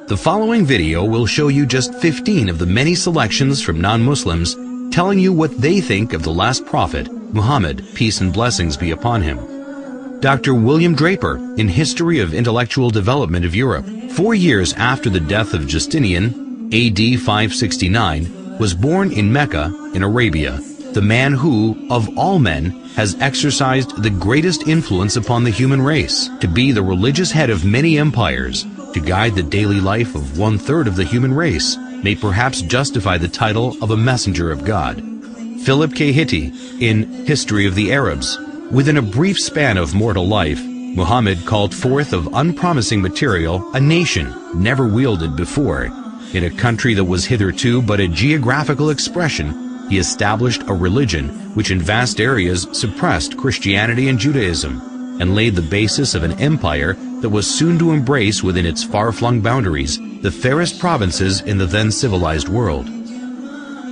The following video will show you just 15 of the many selections from non-Muslims telling you what they think of the last prophet, Muhammad, peace and blessings be upon him. Dr. William Draper, in History of Intellectual Development of Europe, 4 years after the death of Justinian, AD 569, was born in Mecca, in Arabia, the man who, of all men, has exercised the greatest influence upon the human race, to be the religious head of many empires, to guide the daily life of 1/3 of the human race, may perhaps justify the title of a messenger of God. Philip K. Hitti, in History of the Arabs, within a brief span of mortal life, Muhammad called forth of unpromising material a nation never wielded before. In a country that was hitherto but a geographical expression, he established a religion which in vast areas suppressed Christianity and Judaism, and laid the basis of an empire that was soon to embrace within its far-flung boundaries the fairest provinces in the then civilized world.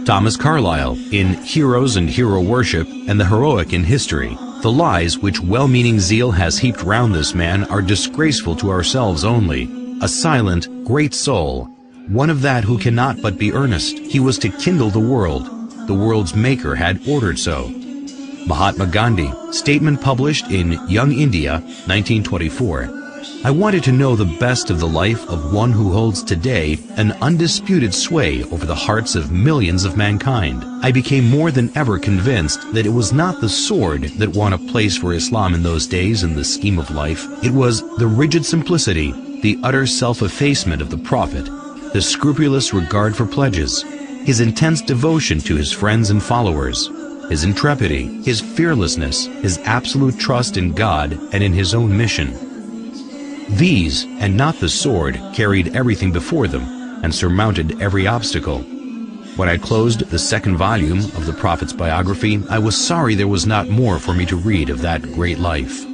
Thomas Carlyle, in Heroes and Hero Worship and the Heroic in History, the lies which well-meaning zeal has heaped round this man are disgraceful to ourselves only. A silent, great soul, one of that who cannot but be earnest. He was to kindle the world. The world's maker had ordered so. Mahatma Gandhi, statement published in Young India, 1924. I wanted to know the best of the life of one who holds today an undisputed sway over the hearts of millions of mankind. I became more than ever convinced that it was not the sword that won a place for Islam in those days in the scheme of life. It was the rigid simplicity, the utter self-effacement of the Prophet, the scrupulous regard for pledges, his intense devotion to his friends and followers, his intrepidity, his fearlessness, his absolute trust in God and in his own mission. These, and not the sword, carried everything before them and surmounted every obstacle. When I closed the second volume of the Prophet's biography, I was sorry there was not more for me to read of that great life.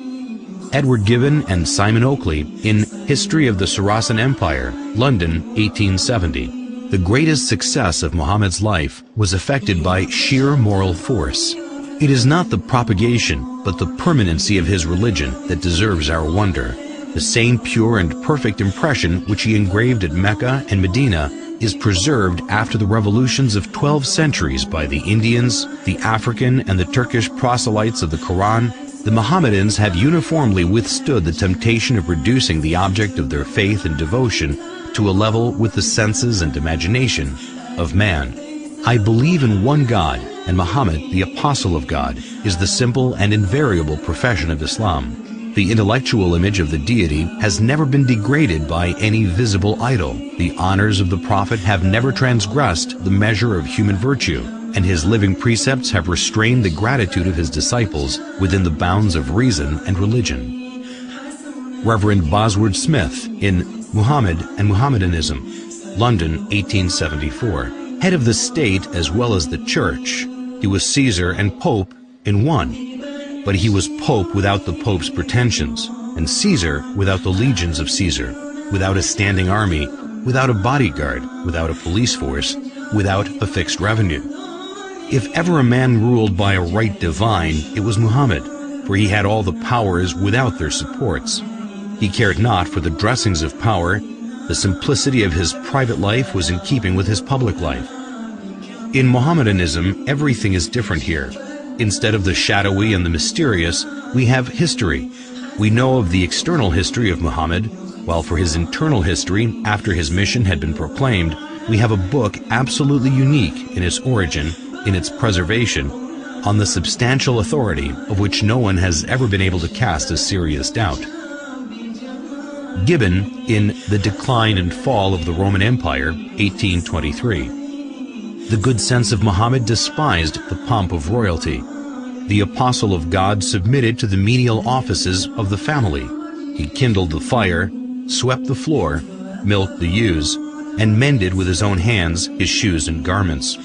Edward Gibbon and Simon Oakley, in History of the Saracen Empire, London, 1870. The greatest success of Muhammad's life was effected by sheer moral force. It is not the propagation, but the permanency of his religion that deserves our wonder. The same pure and perfect impression which he engraved at Mecca and Medina is preserved after the revolutions of 12 centuries by the Indians, the African and the Turkish proselytes of the Quran. The Mohammedans have uniformly withstood the temptation of reducing the object of their faith and devotion to a level with the senses and imagination of man. I believe in one God, and Muhammad, the apostle of God, is the simple and invariable profession of Islam. The intellectual image of the deity has never been degraded by any visible idol. The honors of the prophet have never transgressed the measure of human virtue, and his living precepts have restrained the gratitude of his disciples within the bounds of reason and religion. Reverend Bosworth Smith, in Muhammad and Mohammedanism, London, 1874. Head of the state as well as the church, he was Caesar and Pope in one. But he was Pope without the Pope's pretensions, and Caesar without the legions of Caesar, without a standing army, without a bodyguard, without a police force, without a fixed revenue. If ever a man ruled by a right divine, it was Muhammad, for he had all the powers without their supports. He cared not for the dressings of power. The simplicity of his private life was in keeping with his public life. In Mohammedanism, everything is different here. Instead of the shadowy and the mysterious, we have history. We know of the external history of Muhammad, while for his internal history, after his mission had been proclaimed, we have a book absolutely unique in its origin, in its preservation, on the substantial authority of which no one has ever been able to cast a serious doubt. Gibbon, in The Decline and Fall of the Roman Empire, 1823. The good sense of Muhammad despised the pomp of royalty. The apostle of God submitted to the menial offices of the family. He kindled the fire, swept the floor, milked the ewes, and mended with his own hands his shoes and garments.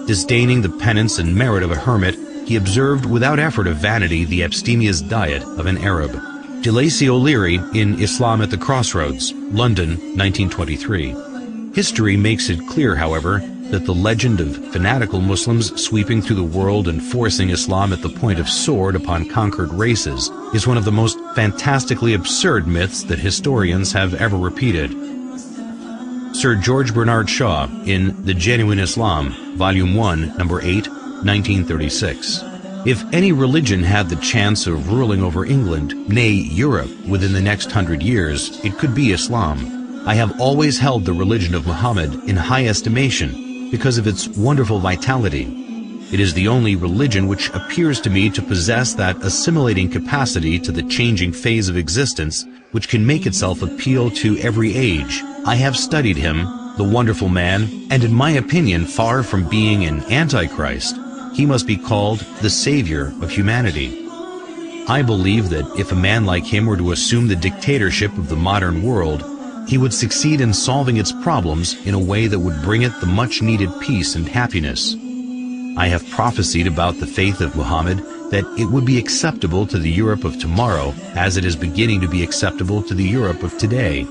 Disdaining the penance and merit of a hermit, he observed without effort of vanity the abstemious diet of an Arab. De Lacy O'Leary, in Islam at the Crossroads, London, 1923. History makes it clear, however, that the legend of fanatical Muslims sweeping through the world and forcing Islam at the point of sword upon conquered races is one of the most fantastically absurd myths that historians have ever repeated. Sir George Bernard Shaw in The Genuine Islam, Volume 1, Number 8, 1936. If any religion had the chance of ruling over England, nay, Europe, within the next 100 years, it could be Islam. I have always held the religion of Muhammad in high estimation because of its wonderful vitality. It is the only religion which appears to me to possess that assimilating capacity to the changing phase of existence which can make itself appeal to every age. I have studied him, the wonderful man, and in my opinion, far from being an antichrist, he must be called the savior of humanity. I believe that if a man like him were to assume the dictatorship of the modern world, he would succeed in solving its problems in a way that would bring it the much-needed peace and happiness. I have prophesied about the faith of Muhammad that it would be acceptable to the Europe of tomorrow as it is beginning to be acceptable to the Europe of today.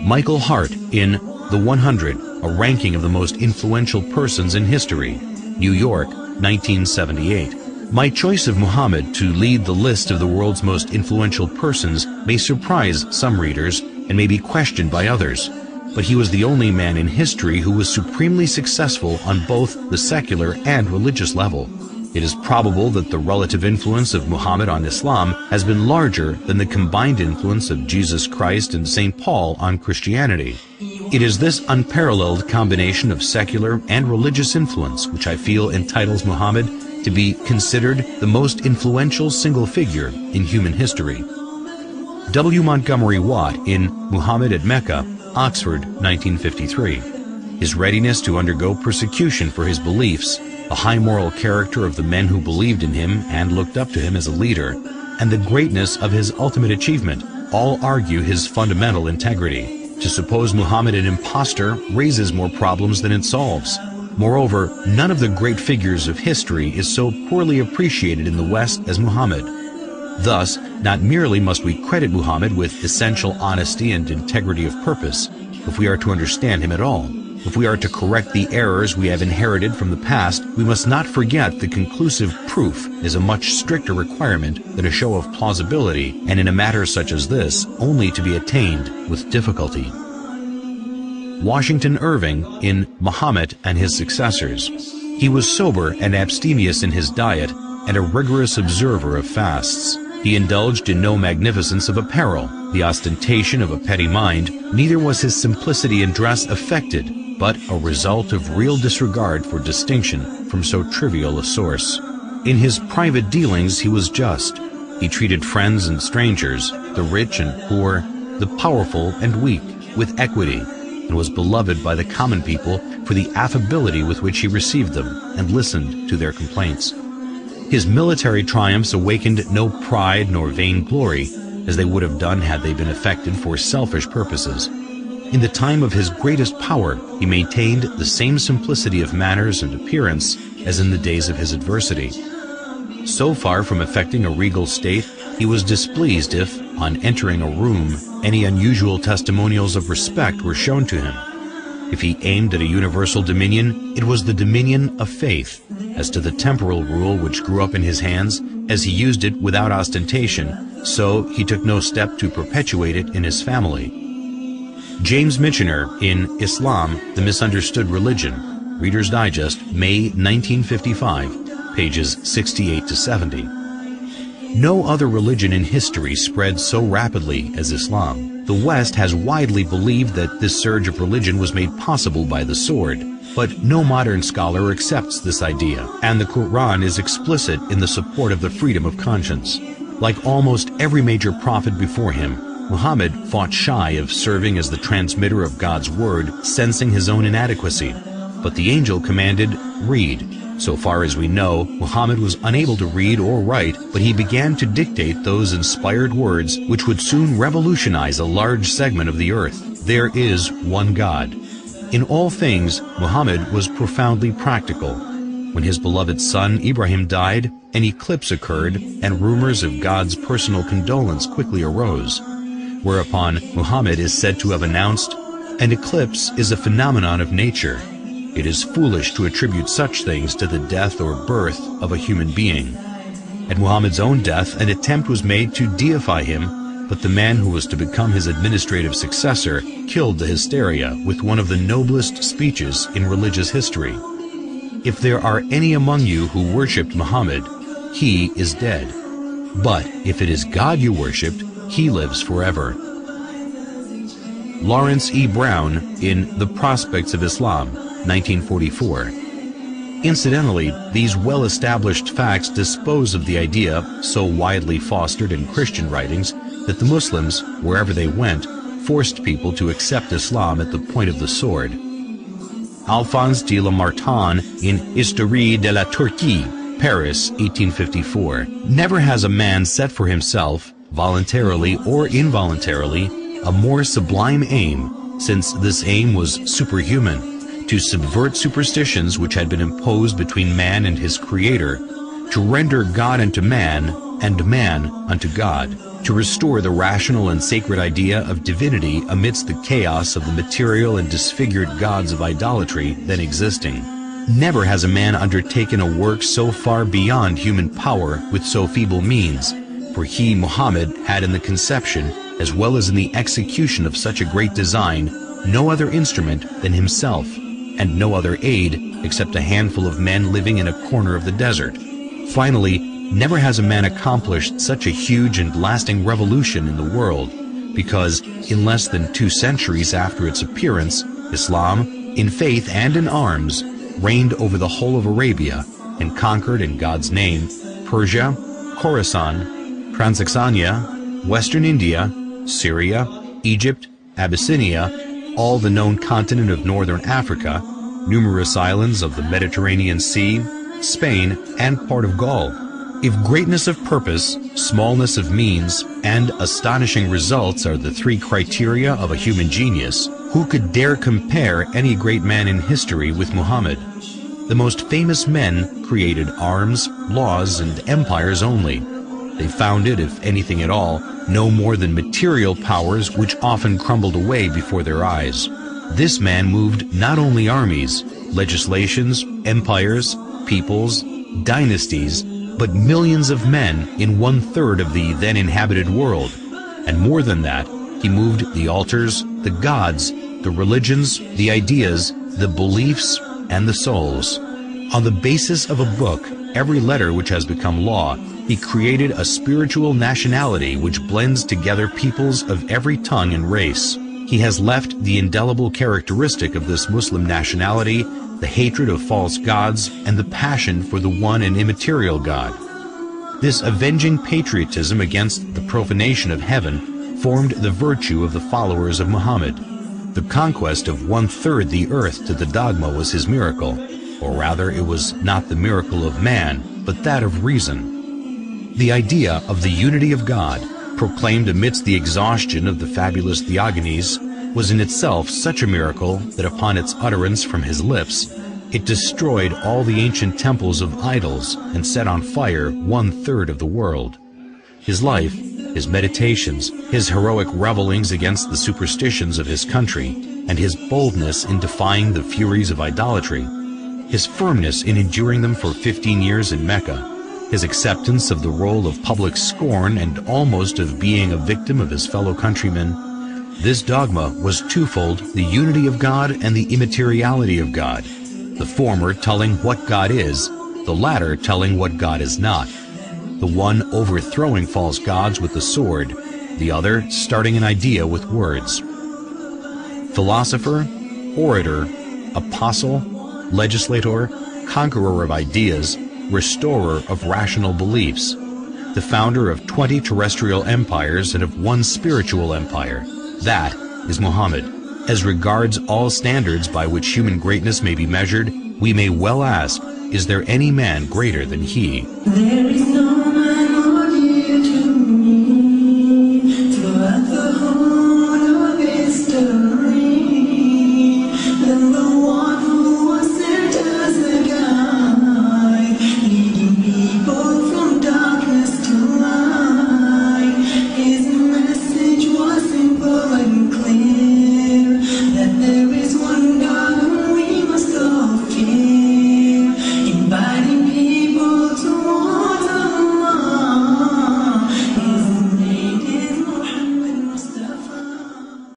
Michael Hart in The 100, a ranking of the most influential persons in history, New York, 1978. My choice of Muhammad to lead the list of the world's most influential persons may surprise some readers and may be questioned by others, but he was the only man in history who was supremely successful on both the secular and religious level. It is probable that the relative influence of Muhammad on Islam has been larger than the combined influence of Jesus Christ and St. Paul on Christianity. It is this unparalleled combination of secular and religious influence which I feel entitles Muhammad to be considered the most influential single figure in human history. W. Montgomery Watt in Muhammad at Mecca, Oxford, 1953. His readiness to undergo persecution for his beliefs, the high moral character of the men who believed in him and looked up to him as a leader, and the greatness of his ultimate achievement all argue his fundamental integrity. To suppose Muhammad an impostor raises more problems than it solves. Moreover, none of the great figures of history is so poorly appreciated in the West as Muhammad. Thus, not merely must we credit Muhammad with essential honesty and integrity of purpose, if we are to understand him at all. If we are to correct the errors we have inherited from the past, we must not forget that conclusive proof is a much stricter requirement than a show of plausibility, and in a matter such as this, only to be attained with difficulty. Washington Irving in Muhammad and His Successors. He was sober and abstemious in his diet, and a rigorous observer of fasts. He indulged in no magnificence of apparel, the ostentation of a petty mind, neither was his simplicity in dress affected, but a result of real disregard for distinction from so trivial a source. In his private dealings he was just. He treated friends and strangers, the rich and poor, the powerful and weak, with equity, and was beloved by the common people for the affability with which he received them and listened to their complaints. His military triumphs awakened no pride nor vainglory, as they would have done had they been effected for selfish purposes. In the time of his greatest power, he maintained the same simplicity of manners and appearance as in the days of his adversity. So far from affecting a regal state, he was displeased if, on entering a room, any unusual testimonials of respect were shown to him. If he aimed at a universal dominion, it was the dominion of faith. As to the temporal rule which grew up in his hands, as he used it without ostentation, so he took no step to perpetuate it in his family. James Michener in Islam, the Misunderstood Religion, Reader's Digest, May 1955, pages 68 to 70. No other religion in history spread so rapidly as Islam. The West has widely believed that this surge of religion was made possible by the sword, but no modern scholar accepts this idea, and the Quran is explicit in the support of the freedom of conscience. Like almost every major prophet before him, Muhammad fought shy of serving as the transmitter of God's word, sensing his own inadequacy. But the angel commanded, "Read." So far as we know, Muhammad was unable to read or write, but he began to dictate those inspired words which would soon revolutionize a large segment of the earth. There is one God. In all things, Muhammad was profoundly practical. When his beloved son Ibrahim died, an eclipse occurred, and rumors of God's personal condolence quickly arose. Whereupon Muhammad is said to have announced, "An eclipse is a phenomenon of nature. It is foolish to attribute such things to the death or birth of a human being." At Muhammad's own death, an attempt was made to deify him, But the man who was to become his administrative successor killed the hysteria with one of the noblest speeches in religious history. If there are any among you who worshipped Muhammad, he is dead. But if it is God you worshipped, he lives forever. Lawrence E. Browne in The Prospects of Islam, 1944. Incidentally, these well-established facts dispose of the idea, so widely fostered in Christian writings, that the Muslims, wherever they went, forced people to accept Islam at the point of the sword. Alphonse de LaMartaine in Histoire de la Turquie, Paris, 1854. Never has a man set for himself, voluntarily or involuntarily, a more sublime aim, since this aim was superhuman, to subvert superstitions which had been imposed between man and his Creator, to render God unto man, and man unto God, to restore the rational and sacred idea of divinity amidst the chaos of the material and disfigured gods of idolatry then existing. Never has a man undertaken a work so far beyond human power with so feeble means, for he, Muhammad, had in the conception, as well as in the execution of such a great design, no other instrument than himself, and no other aid except a handful of men living in a corner of the desert. Finally, never has a man accomplished such a huge and lasting revolution in the world, because in less than 2 centuries after its appearance, Islam, in faith and in arms, reigned over the whole of Arabia and conquered in God's name Persia, Khorasan, Transoxania, Western India, Syria, Egypt, Abyssinia, all the known continent of northern Africa, numerous islands of the Mediterranean Sea, Spain, and part of Gaul. If greatness of purpose, smallness of means, and astonishing results are the 3 criteria of a human genius, who could dare compare any great man in history with Muhammad? The most famous men created arms, laws, and empires only. They founded, if anything at all, no more than material powers which often crumbled away before their eyes. This man moved not only armies, legislations, empires, peoples, dynasties, but millions of men in 1/3 of the then inhabited world. And more than that, he moved the altars, the gods, the religions, the ideas, the beliefs, and the souls. On the basis of a book, every letter which has become law, he created a spiritual nationality which blends together peoples of every tongue and race. He has left the indelible characteristic of this Muslim nationality, the hatred of false gods, and the passion for the one and immaterial God. This avenging patriotism against the profanation of heaven formed the virtue of the followers of Muhammad. The conquest of 1/3 the earth to the dogma was his miracle, or rather it was not the miracle of man, but that of reason. The idea of the unity of God, proclaimed amidst the exhaustion of the fabulous Theogonies, was in itself such a miracle that upon its utterance from his lips, it destroyed all the ancient temples of idols and set on fire 1/3 of the world. His life, his meditations, his heroic revelings against the superstitions of his country, and his boldness in defying the furies of idolatry, his firmness in enduring them for 15 years in Mecca, his acceptance of the role of public scorn and almost of being a victim of his fellow countrymen, this dogma was twofold: the unity of God and the immateriality of God, the former telling what God is, the latter telling what God is not, the one overthrowing false gods with the sword, the other starting an idea with words. Philosopher, orator, apostle, legislator, conqueror of ideas, restorer of rational beliefs, the founder of 20 terrestrial empires and of 1 spiritual empire. That is Muhammad. As regards all standards by which human greatness may be measured, we may well ask, is there any man greater than he? There is no